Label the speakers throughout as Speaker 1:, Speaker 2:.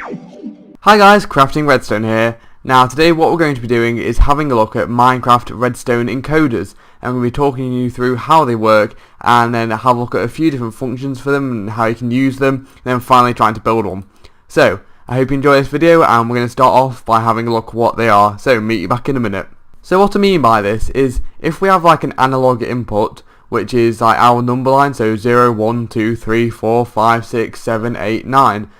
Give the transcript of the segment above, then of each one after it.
Speaker 1: Hi guys, Crafting Redstone here. Now today what we're going to be doing is having a look at Minecraft Redstone encoders, and I'm going to be talking you through how they work and then have a look at a few different functions for them and how you can use them, and then finally trying to build one. So I hope you enjoy this video, and we're going to start off by having a look at what they are, so meet you back in a minute. So what I mean by this is if we have like an analog input, which is like our number line, so 0, 1, 2, 3, 4, 5, 6, 7, 8, 9.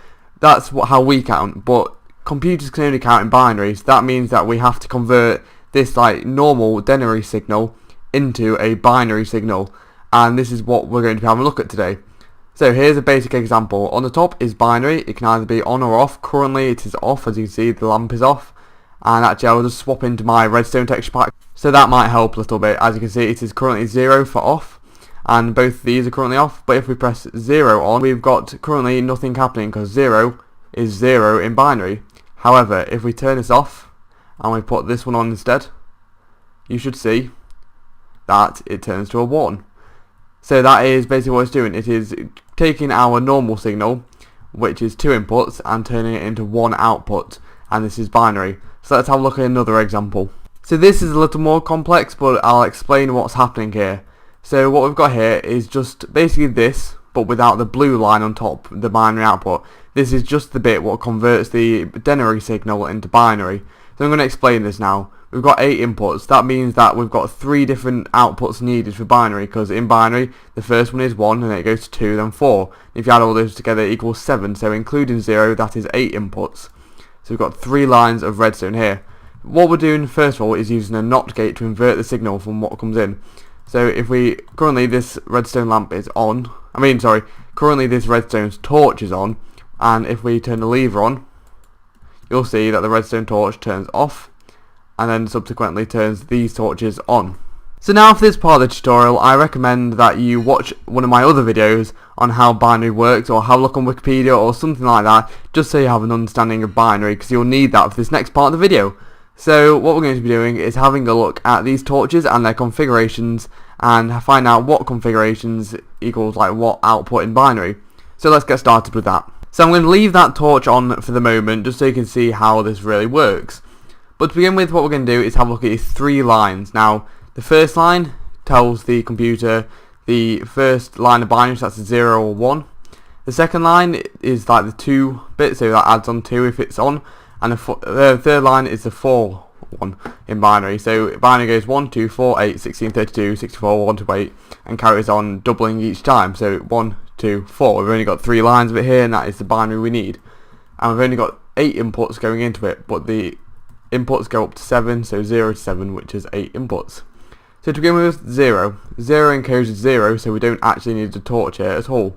Speaker 1: That's how we count, but computers can only count in binaries. That means that we have to convert this like normal denary signal into a binary signal, and this is what we're going to be having a look at today. So here's a basic example. On the top is binary. It can either be on or off. Currently it is off, as you can see the lamp is off, and actually I'll just swap into my redstone texture pack, so that might help a little bit. As you can see, it is currently 0 for off, and both of these are currently off. But if we press 0 on, we've got currently nothing happening because 0 is 0 in binary. However, if we turn this off and we put this one on instead, you should see that it turns to a 1. So that is basically what it's doing. It is taking our normal signal, which is 2 inputs, and turning it into 1 output, and this is binary. So let's have a look at another example. So this is a little more complex, but I'll explain what's happening here. So what we've got here is just basically this, but without the blue line on top, the binary output. This is just the bit what converts the denary signal into binary. So I'm going to explain this now. We've got 8 inputs. That means that we've got 3 different outputs needed for binary, because in binary the first one is 1, and then it goes to 2, then 4. If you add all those together, it equals 7. So including 0, that is 8 inputs. So we've got 3 lines of redstone here. What we're doing first of all is using a NOT gate to invert the signal from what comes in. So if we, currently this redstone lamp is on, currently this redstone's torch is on, and if we turn the lever on, you'll see that the redstone torch turns off, and then subsequently turns these torches on. So now for this part of the tutorial, I recommend that you watch one of my other videos on how binary works, or have a look on Wikipedia or something like that, just so you have an understanding of binary, because you'll need that for this next part of the video. So what we're going to be doing is having a look at these torches and their configurations, and find out what configurations equals like what output in binary. So let's get started with that. So I'm going to leave that torch on for the moment, just so you can see how this really works. But to begin with, what we're going to do is have a look at these 3 lines. Now the first line tells the computer the first line of binary, so that's a 0 or 1. The second line is like the 2 bit, so that adds on 2 if it's on. And the third line is the 4 one in binary. So binary goes 1, 2, 4, 8, 16, 32, 64, 1 to 8, and carries on doubling each time. So 1, 2, 4. We've only got 3 lines of it here, and that is the binary we need. And we've only got 8 inputs going into it, but the inputs go up to 7, so 0 to 7, which is 8 inputs. So to begin with, 0. 0 encodes as 0, so we don't actually need a torch here at all.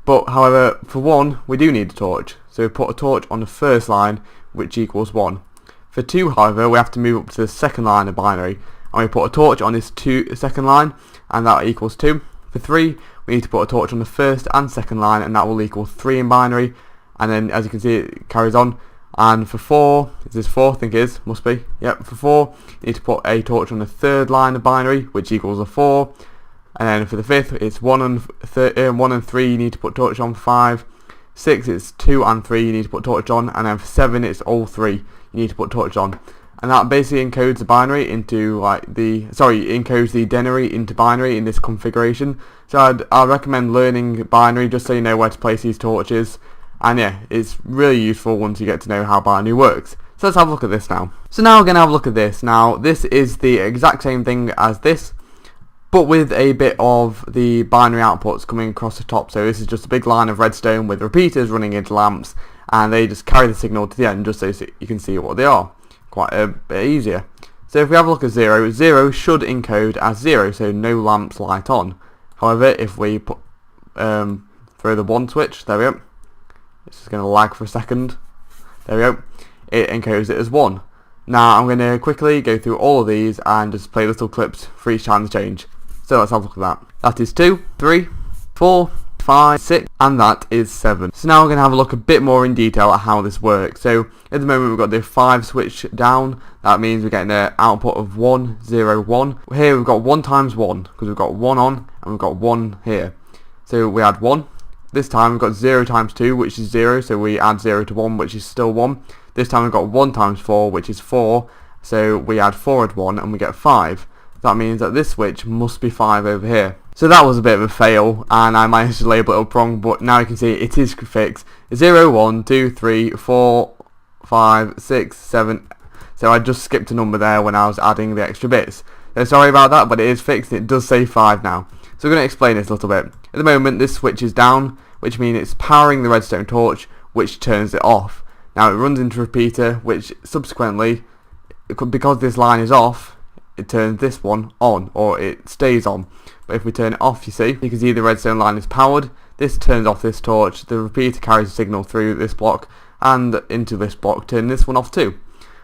Speaker 1: But however, for 1, we do need a torch. So we put a torch on the first line, which equals 1. For 2, however, we have to move up to the second line of binary, and we put a torch on this second line, and that equals 2. For 3, we need to put a torch on the first and second line, and that will equal 3 in binary. And then, as you can see, it carries on. And for 4, is this 4? I think it is, must be. Yep, for 4, you need to put a torch on the third line of binary, which equals a 4. And then for the 5th, it's 1 and 3, you need to put torch on. 5, 6, it's 2 and 3, you need to put torch on. And then for 7, it's all 3, you need to put torch on. And that basically encodes the binary into encodes the denary into binary in this configuration. So I'd recommend learning binary just so you know where to place these torches. And yeah, it's really useful once you get to know how binary works. So let's have a look at this now. So now we're going to have a look at this. Now this is the exact same thing as this, but with a bit of the binary outputs coming across the top. So this is just a big line of redstone with repeaters running into lamps, and they just carry the signal to the end just so you can see what they are. Quite a bit easier. So if we have a look at 0, 0 should encode as 0, so no lamps light on. However, if we put throw the 1 switch, there we go. It's just going to lag for a second. There we go. It encodes it as 1. Now I'm going to quickly go through all of these and just play little clips for each time they change. So let's have a look at that. That is 2, 3, 4, 5, 6, and that is 7. So now we're going to have a look a bit more in detail at how this works. So at the moment we've got the 5 switch down. That means we're getting an output of 1, 0, 1. Here we've got 1 times 1, because we've got 1 on and we've got 1 here. So we add 1, This time we've got 0 times 2, which is 0, so we add 0 to 1, which is still 1. This time we've got 1 times 4, which is 4, so we add 4 to 1 and we get 5. That means that this switch must be 5 over here. So that was a bit of a fail, and I managed to label it up wrong, but now you can see it is fixed. 0, 1, 2, 3, 4, 5, 6, 7. So I just skipped a number there when I was adding the extra bits. So sorry about that, but it is fixed. It does say 5 now. So we're going to explain this a little bit. At the moment, this switch is down, which means it's powering the redstone torch, which turns it off. Now it runs into a repeater, which subsequently, because this line is off, it turns this one on, or it stays on. But if we turn it off, you can see the redstone line is powered. This turns off this torch. The repeater carries a signal through this block and into this block, turning this one off too.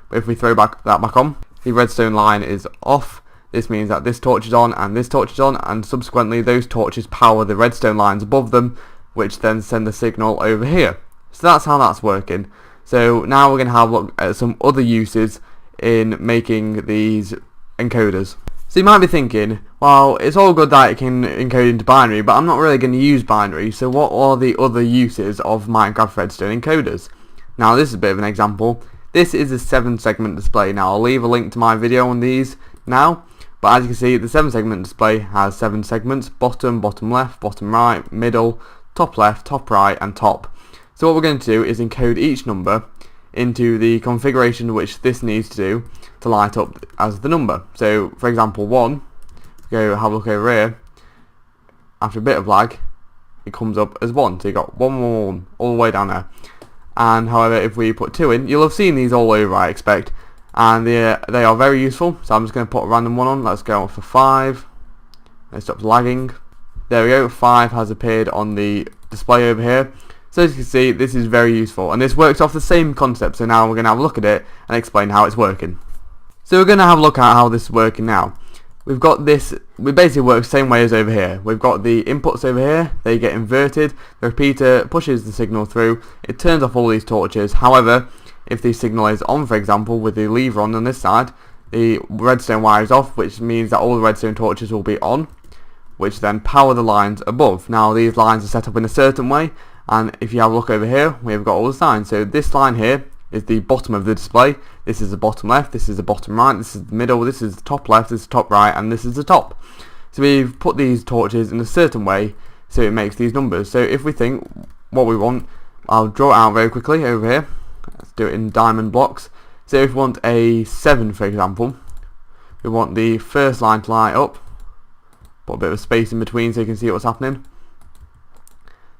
Speaker 1: But if we throw that back on, the redstone line is off. This means that this torch is on and this torch is on, and subsequently those torches power the redstone lines above them, which then send the signal over here. So that's how that's working. So now we're going to have a look at some other uses in making these encoders. So you might be thinking, well, it's all good that it can encode into binary, but I'm not really going to use binary, so what are the other uses of Minecraft Redstone encoders? Now this is a bit of an example. This is a 7-segment display. Now I'll leave a link to my video on these now, but as you can see, the 7-segment display has 7 segments: bottom, bottom left, bottom right, middle, top left, top right, and top. So what we're going to do is encode each number into the configuration which this needs to do to light up as the number. So for example 1, go have a look over here, after a bit of lag it comes up as 1, so you got 1, 1, 1 all the way down there. And however, if we put 2 in, you'll have seen these all over, I expect, and they are very useful. So I'm just going to put a random one on. Let's go for 5. It stops lagging. There we go, 5 has appeared on the display over here. So as you can see, this is very useful, and this works off the same concept. So now we're going to have a look at it and explain how it's working. So we're going to have a look at how this is working now. We've got this, we basically work the same way as over here. We've got the inputs over here, they get inverted, the repeater pushes the signal through, it turns off all these torches. However, if the signal is on, for example, with the lever on this side, the redstone wire is off, which means that all the redstone torches will be on, which then power the lines above. Now these lines are set up in a certain way, and if you have a look over here, we've got all the signs. So this line here is the bottom of the display, this is the bottom left, this is the bottom right, this is the middle, this is the top left, this is the top right, and this is the top. So we've put these torches in a certain way so it makes these numbers. So if we think what we want, I'll draw it out very quickly over here. Let's do it in diamond blocks. So if we want a 7, for example, we want the first line to light up, put a bit of space in between so you can see what's happening.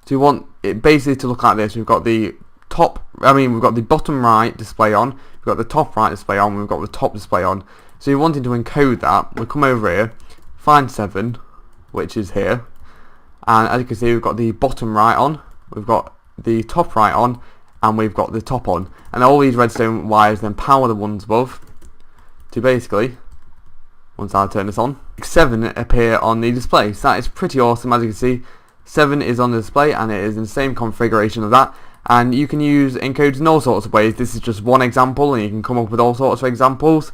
Speaker 1: So we want it basically to look like this. We've got the we've got the bottom right display on, we've got the top right display on, we've got the top display on. So you're wanting to encode that, we'll come over here, find 7, which is here, and as you can see we've got the bottom right on, we've got the top right on, and we've got the top on, and all these redstone wires then power the ones above to basically, once I turn this on, 7 appear on the display. So that is pretty awesome. As you can see, 7 is on the display and it is in the same configuration of that. And you can use encoders in all sorts of ways. This is just one example, and you can come up with all sorts of examples.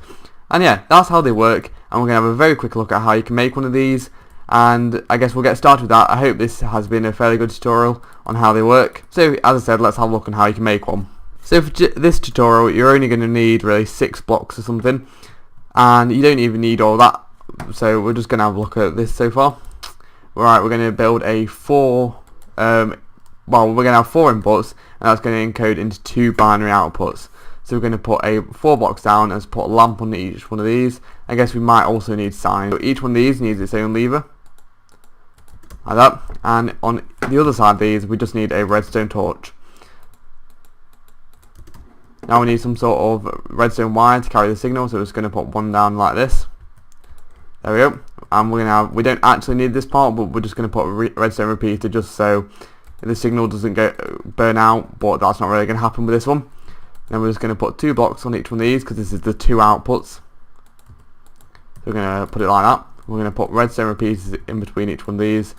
Speaker 1: And yeah, that's how they work, and we're going to have a very quick look at how you can make one of these, and I guess we'll get started with that. I hope this has been a fairly good tutorial on how they work. So as I said, let's have a look on how you can make one. So for this tutorial, you're only going to need really 6 blocks or something, and you don't even need all that. So we're just going to have a look at this so far. Right, we're going to build a 4 we're going to have 4 inputs, and that's going to encode into 2 binary outputs. So we're going to put a 4 blocks down and put a lamp on each one of these. I guess we might also need signs. So each one of these needs its own lever, like that. And on the other side of these, we just need a redstone torch. Now we need some sort of redstone wire to carry the signal, so we're just going to put one down like this. There we go. And we don't actually need this part, but we're just going to put a redstone repeater just so the signal doesn't burn out, but that's not really going to happen with this one. Then we're just going to put 2 blocks on each one of these because this is the 2 outputs. So we're going to put it like that. We're going to put redstone repeaters in between each one of these.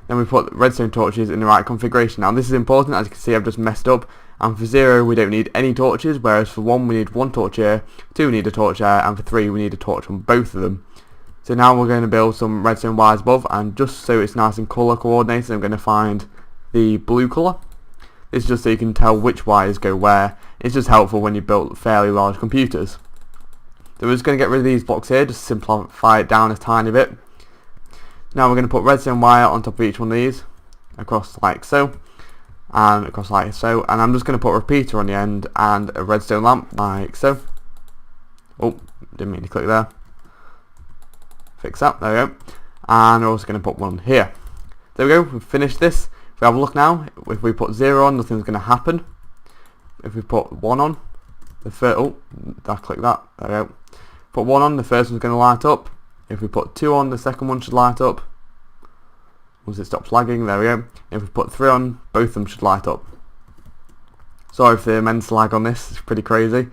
Speaker 1: Then we put redstone torches in the right configuration. Now this is important. As you can see, I've just messed up. And for 0 we don't need any torches, whereas for 1 we need 1 torch here, 2 we need a torch here, and for 3 we need a torch on both of them. So now we're going to build some redstone wires above, and just so it's nice and colour coordinated, I'm going to find the blue colour. It's just so you can tell which wires go where. It's just helpful when you build fairly large computers. So we're just going to get rid of these blocks here, just simplify it down a tiny bit. Now we're going to put redstone wire on top of each one of these, across like so, and across like so, and I'm just going to put a repeater on the end and a redstone lamp like so. Oh, didn't mean to click there. Fix that, there we go. And we're also going to put one here. There we go, we've finished this. If we have a look now, if we put 0 on, nothing's going to happen. If we put 1 on, the first, oh, I click that, there we go. Put 1 on, the first one's going to light up. If we put 2 on, the second one should light up. Once it stops lagging, there we go. If we put 3 on, both of them should light up. Sorry for the immense lag on this, it's pretty crazy.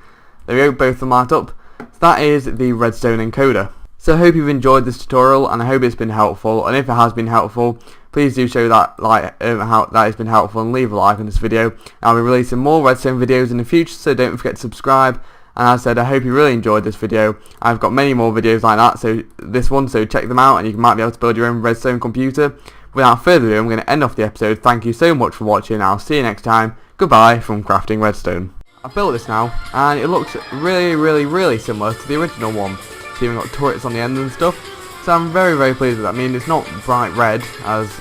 Speaker 1: There we go, both of them light up. So that is the redstone encoder. So I hope you've enjoyed this tutorial, and I hope it's been helpful, and if it has been helpful, please do show that how that has been helpful and leave a like on this video. I'll be releasing more redstone videos in the future, so don't forget to subscribe. And as I said, I hope you really enjoyed this video. I've got many more videos like that, so check them out, and you might be able to build your own redstone computer. Without further ado, I'm going to end off the episode. Thank you so much for watching, I'll see you next time. Goodbye from Crafting Redstone. I've built this now, and it looks really similar to the original one. It's even got turrets on the end and stuff, so I'm very pleased with that. I mean, it's not bright red as